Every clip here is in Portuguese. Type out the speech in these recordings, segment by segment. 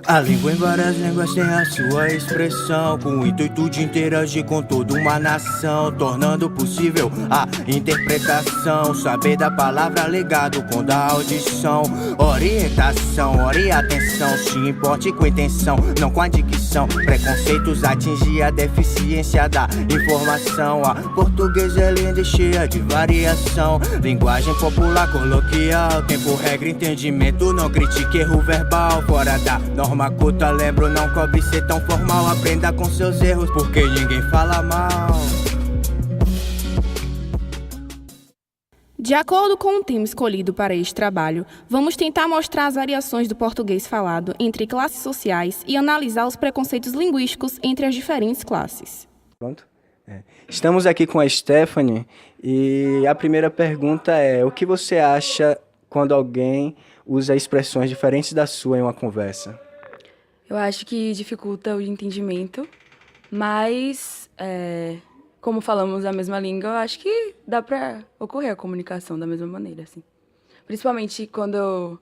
A língua em várias línguas tem a sua expressão, com o intuito de interagir com toda uma nação, tornando possível a interpretação, saber da palavra legado com da audição, orientação, ore atenção, se importe com intenção, não com a dicção, preconceitos atingir a deficiência da informação. A português é linda e cheia de variação, linguagem popular coloquial, tempo, regra, entendimento, não critique erro verbal, fora da norma culta, lembro, não cobre ser tão formal. Aprenda com seus erros, porque ninguém fala mal. De acordo com o tema escolhido para este trabalho, vamos tentar mostrar as variações do português falado entre classes sociais e analisar os preconceitos linguísticos entre as diferentes classes. Pronto? Estamos aqui com a Stephanie e a primeira pergunta é: o que você acha quando alguém usa expressões diferentes da sua em uma conversa? Eu acho que dificulta o entendimento, mas como falamos a mesma língua, eu acho que dá para ocorrer a comunicação da mesma maneira, assim. Principalmente quando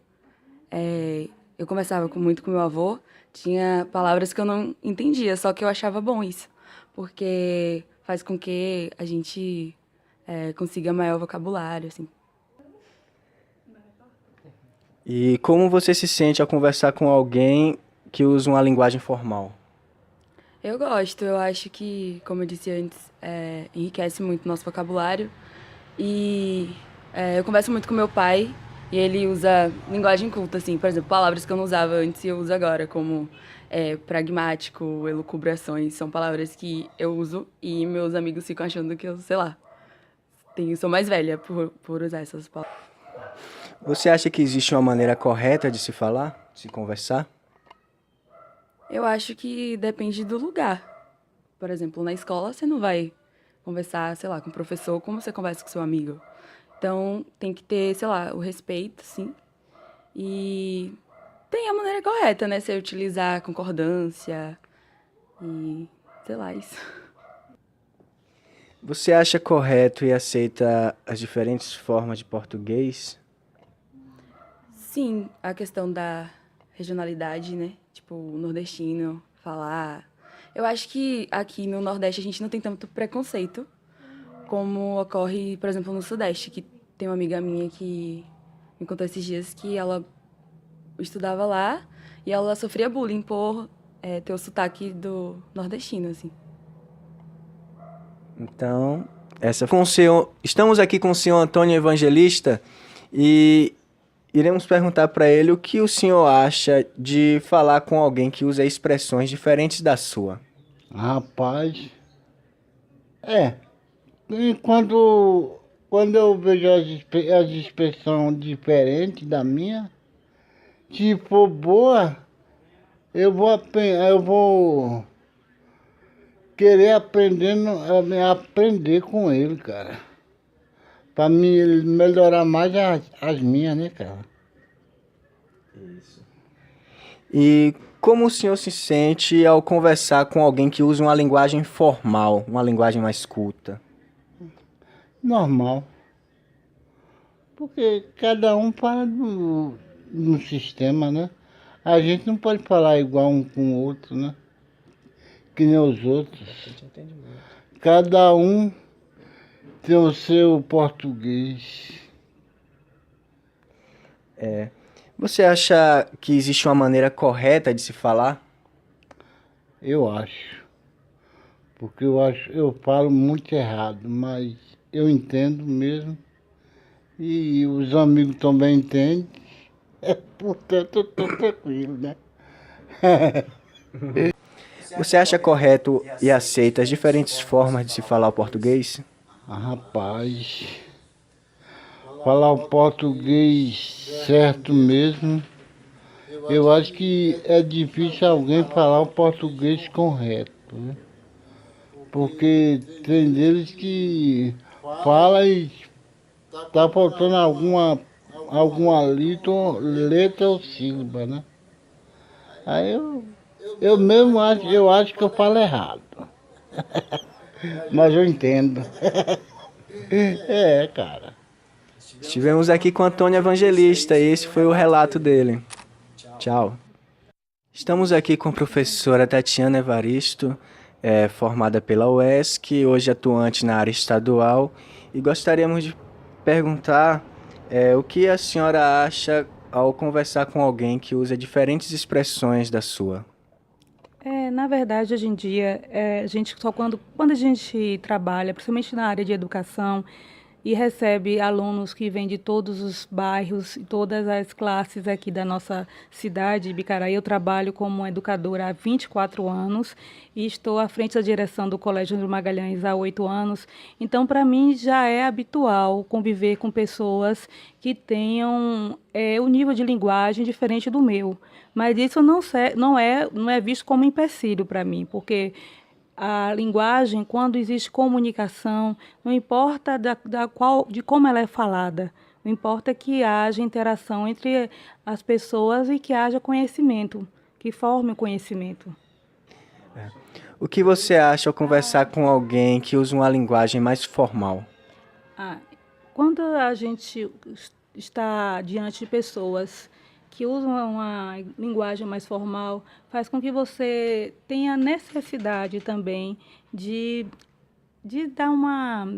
eu conversava muito com meu avô, tinha palavras que eu não entendia, só que eu achava bom isso, porque faz com que a gente consiga maior vocabulário, assim. E como você se sente ao conversar com alguém que usa uma linguagem formal? Eu gosto, eu acho que, como eu disse antes, enriquece muito o nosso vocabulário. E eu converso muito com meu pai e ele usa linguagem culta, assim, por exemplo, palavras que eu não usava antes e eu uso agora, como pragmático, elucubrações, são palavras que eu uso e meus amigos ficam achando que eu, sei lá, sou mais velha por usar essas palavras. Você acha que existe uma maneira correta de se falar, de se conversar? Eu acho que depende do lugar. Por exemplo, na escola você não vai conversar, sei lá, com o professor como você conversa com seu amigo. Então, tem que ter, sei lá, o respeito, sim. E tem a maneira correta, né? Você utilizar concordância e, sei lá, isso. Você acha correto e aceita as diferentes formas de português? Sim, a questão da regionalidade, né? Tipo, o nordestino falar. Eu acho que aqui no Nordeste a gente não tem tanto preconceito como ocorre, por exemplo, no Sudeste, que tem uma amiga minha que me contou esses dias que ela estudava lá e ela sofria bullying por ter o sotaque do nordestino, assim. Então, estamos aqui com o senhor Antônio Evangelista e iremos perguntar para ele o que o senhor acha de falar com alguém que usa expressões diferentes da sua. Rapaz, quando eu vejo as expressões diferentes da minha, se for boa, eu vou querer aprender com ele, cara. Para mim melhorar mais as minhas, né, cara? Isso. E como o senhor se sente ao conversar com alguém que usa uma linguagem formal, uma linguagem mais culta? Normal. Porque cada um fala no sistema, né? A gente não pode falar igual um com o outro, né? Que nem os outros. Cada um tem o seu português. Você acha que existe uma maneira correta de se falar? Eu acho. Porque eu falo muito errado, mas eu entendo mesmo. E os amigos também entendem. Portanto, eu estou tranquilo, né? Você acha correto e aceita as diferentes formas de se falar o português? Rapaz, falar o português certo mesmo, eu acho que é difícil alguém falar o português correto, né? Porque tem deles que fala e tá faltando alguma letra ou sílaba, né? Aí eu mesmo acho que eu falo errado. Mas eu entendo. Cara. Estivemos aqui com Antônio Evangelista e esse foi o relato dele. Tchau. Estamos aqui com a professora Tatiana Evaristo, formada pela UESC, hoje atuante na área estadual, e gostaríamos de perguntar o que a senhora acha ao conversar com alguém que usa diferentes expressões da sua. Na verdade, hoje em dia, a gente só quando a gente trabalha, principalmente na área de educação, e recebe alunos que vêm de todos os bairros e todas as classes aqui da nossa cidade, Bicaraí. Eu trabalho como educadora há 24 anos e estou à frente da direção do Colégio André Magalhães há 8 anos. Então, para mim, já é habitual conviver com pessoas que tenham um nível de linguagem diferente do meu. Mas isso não é visto como empecilho para mim, porque a linguagem, quando existe comunicação, não importa de como ela é falada, não importa que haja interação entre as pessoas e que haja conhecimento, que forme o conhecimento. O que você acha ao conversar com alguém que usa uma linguagem mais formal? Quando a gente está diante de pessoas que usam uma linguagem mais formal, faz com que você tenha necessidade também de dar uma,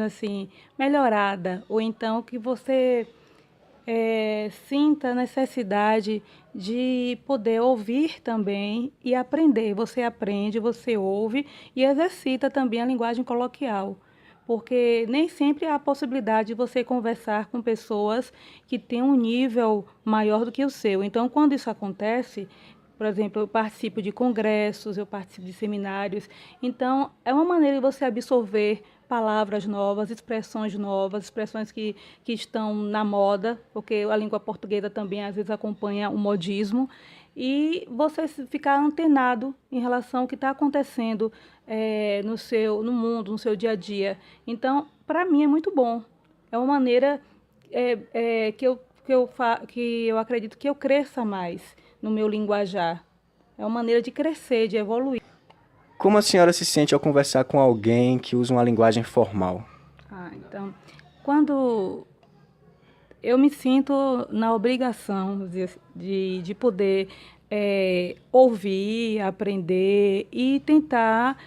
assim, melhorada, ou então que você sinta a necessidade de poder ouvir também e aprender. Você aprende, você ouve e exercita também a linguagem coloquial. Porque nem sempre há a possibilidade de você conversar com pessoas que têm um nível maior do que o seu. Então, quando isso acontece, por exemplo, eu participo de congressos, eu participo de seminários, então é uma maneira de você absorver palavras novas, expressões que estão na moda, porque a língua portuguesa também às vezes acompanha o modismo, e você ficar antenado em relação ao que está acontecendo no mundo, no seu dia a dia. Então, para mim é muito bom. É uma maneira que eu acredito que eu cresça mais no meu linguajar. É uma maneira de crescer, de evoluir. Como a senhora se sente ao conversar com alguém que usa uma linguagem formal? Então, quando eu me sinto na obrigação de poder ouvir, aprender e tentar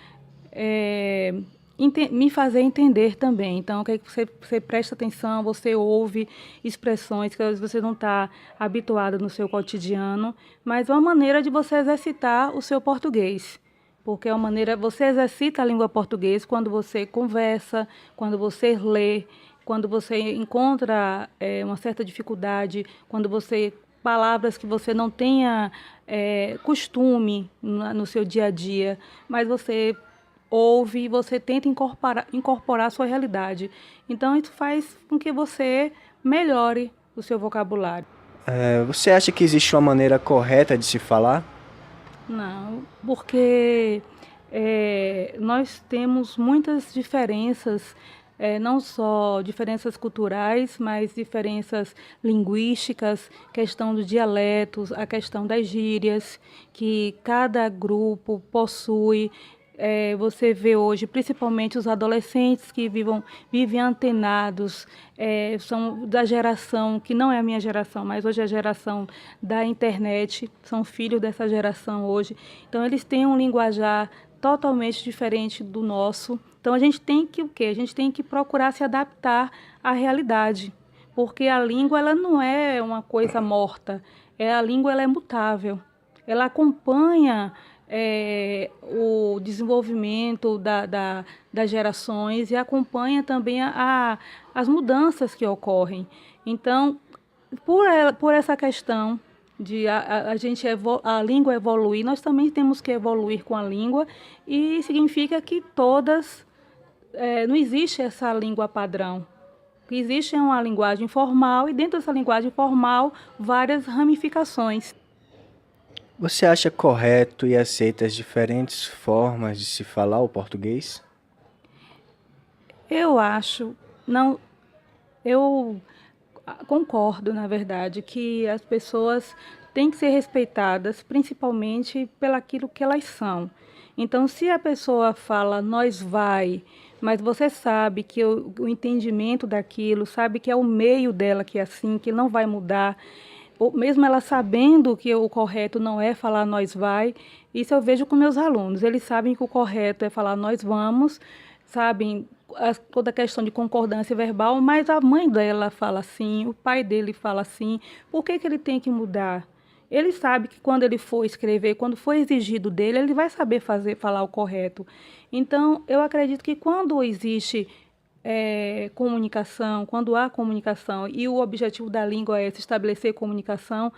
me fazer entender também. Então, que você presta atenção, você ouve expressões que às vezes você não está habituado no seu cotidiano, mas é uma maneira de você exercitar o seu português. Porque é uma maneira, você exercita a língua portuguesa quando você conversa, quando você lê, quando você encontra uma certa dificuldade, quando palavras que você não tenha costume no seu dia a dia, mas você ouve e você tenta incorporar a sua realidade. Então, isso faz com que você melhore o seu vocabulário. Você acha que existe uma maneira correta de se falar? Não, porque nós temos muitas diferenças, não só diferenças culturais, mas diferenças linguísticas, questão dos dialetos, a questão das gírias, que cada grupo possui. Você vê hoje, principalmente os adolescentes que vivem antenados, são da geração, que não é a minha geração, mas hoje é a geração da internet, são filhos dessa geração hoje. Então, eles têm um linguajar totalmente diferente do nosso. Então, a gente tem que o quê? A gente tem que procurar se adaptar à realidade, porque a língua ela não é uma coisa morta, a língua ela é mutável, ela acompanha o desenvolvimento das gerações e acompanha também as mudanças que ocorrem. Então, por essa questão de a língua evoluir, nós também temos que evoluir com a língua, e significa que não existe essa língua padrão. Existe uma linguagem formal e dentro dessa linguagem formal várias ramificações. Você acha correto e aceita as diferentes formas de se falar o português? Eu acho, não, eu concordo, na verdade, que as pessoas têm que ser respeitadas, principalmente pelaquilo que elas são. Então, se a pessoa fala nós vai, mas você sabe que o entendimento daquilo, sabe que é o meio dela que é assim, que não vai mudar, mesmo ela sabendo que o correto não é falar nós vai, isso eu vejo com meus alunos. Eles sabem que o correto é falar nós vamos, sabem toda a questão de concordância verbal, mas a mãe dela fala assim, o pai dele fala assim. Por que que ele tem que mudar? Ele sabe que quando ele for escrever, quando for exigido dele, ele vai saber falar o correto. Então, eu acredito que quando existe comunicação, quando há comunicação e o objetivo da língua é se estabelecer comunicação,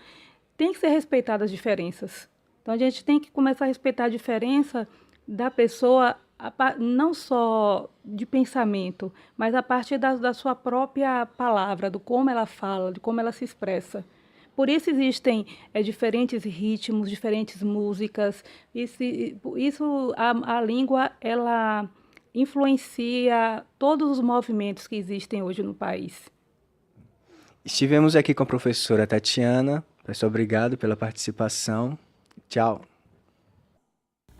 tem que ser respeitadas as diferenças. Então, a gente tem que começar a respeitar a diferença da pessoa, não só de pensamento, mas a partir da sua própria palavra, do como ela fala, de como ela se expressa. Por isso existem diferentes ritmos, diferentes músicas. A língua, ela influencia todos os movimentos que existem hoje no país. Estivemos aqui com a professora Tatiana. Professor, obrigado pela participação. Tchau.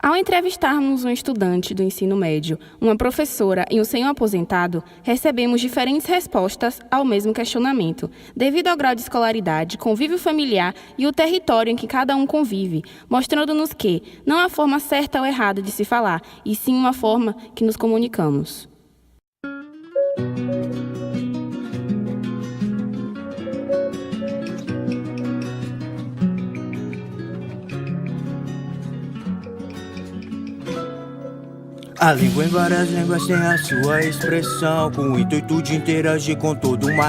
Ao entrevistarmos um estudante do ensino médio, uma professora e um senhor aposentado, recebemos diferentes respostas ao mesmo questionamento, devido ao grau de escolaridade, convívio familiar e o território em que cada um convive, mostrando-nos que não há forma certa ou errada de se falar, e sim uma forma que nos comunicamos. A língua em várias línguas tem a sua expressão, com o intuito de interagir com todo uma